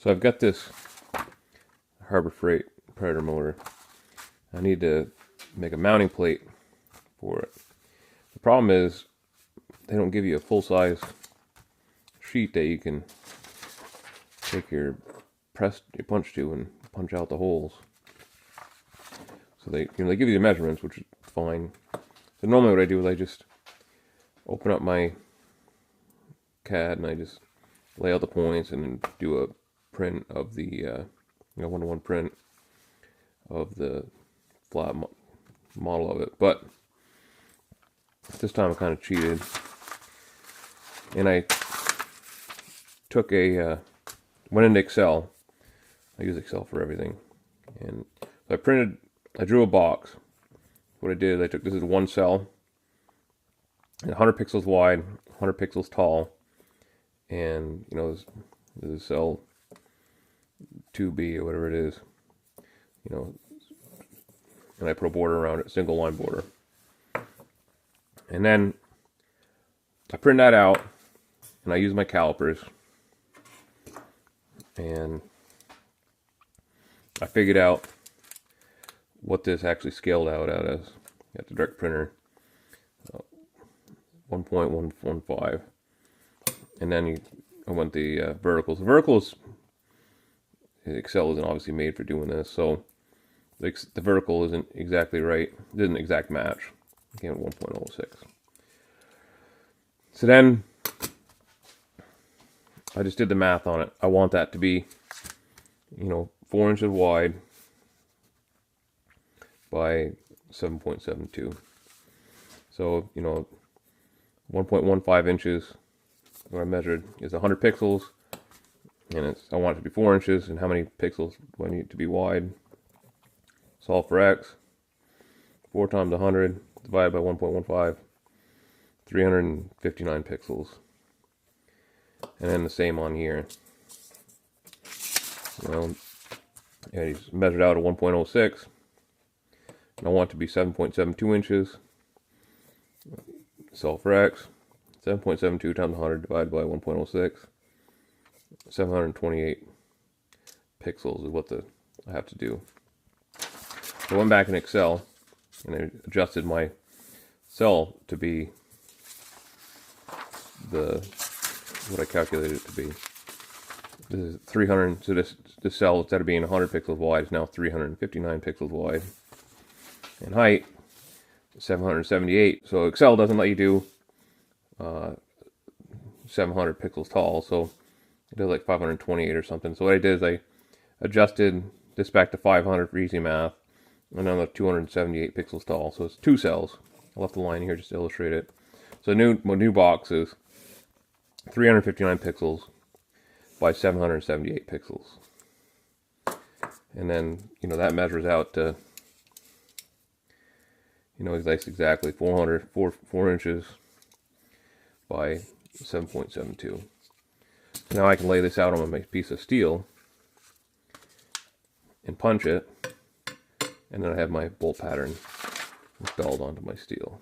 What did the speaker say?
So I've got this Harbor Freight Predator motor. I need to make a mounting plate for it. The problem is they don't give you a full-size sheet that you can take your punch to and punch out the holes. So they they give you the measurements, which is fine. So normally what I do is I just open up my CAD and I just lay out the points and then do a print of the one-to-one print of the flat model of it. But this time I kind of cheated, and I took went into Excel. I use Excel for everything, and so I drew a box. What I did is this is one cell, 100 pixels wide, 100 pixels tall, and this is cell 2B or whatever it is, and I put a border around it, single line border. And then I print that out, and I use my calipers, and I figured out what this actually scaled out as at the direct printer, 1.115, and then I went the verticals. The verticals, Excel isn't obviously made for doing this, so the vertical isn't exactly right. It isn't an exact match. Again, 1.06. So then I just did the math on it. I want that to be, 4 inches wide by 7.72. So, 1.15 inches, what I measured is 100 pixels, and I want it to be 4 inches, and how many pixels do I need to be wide? Solve for x. 4 times 100 divided by 1.15, 359 pixels. And then the same on here. He's measured out at 1.06. And I want it to be 7.72 inches. Solve for x. 7.72 times 100 divided by 1.06. 728 pixels is what I have to do. So I went back in Excel and I adjusted my cell to be what I calculated it to be. This is 300, so this cell, instead of being 100 pixels wide, is now 359 pixels wide. And height, 778. So Excel doesn't let you do 700 pixels tall, so it does like 528 or something. So what I did is I adjusted this back to 500 for easy math, and now 278 pixels tall. So it's 2 cells. I left the line here just to illustrate it. So my new box is 359 pixels by 778 pixels. And then, that measures out to, exactly 4 inches by 7.72. Now I can lay this out on my piece of steel and punch it, and then I have my bolt pattern installed onto my steel.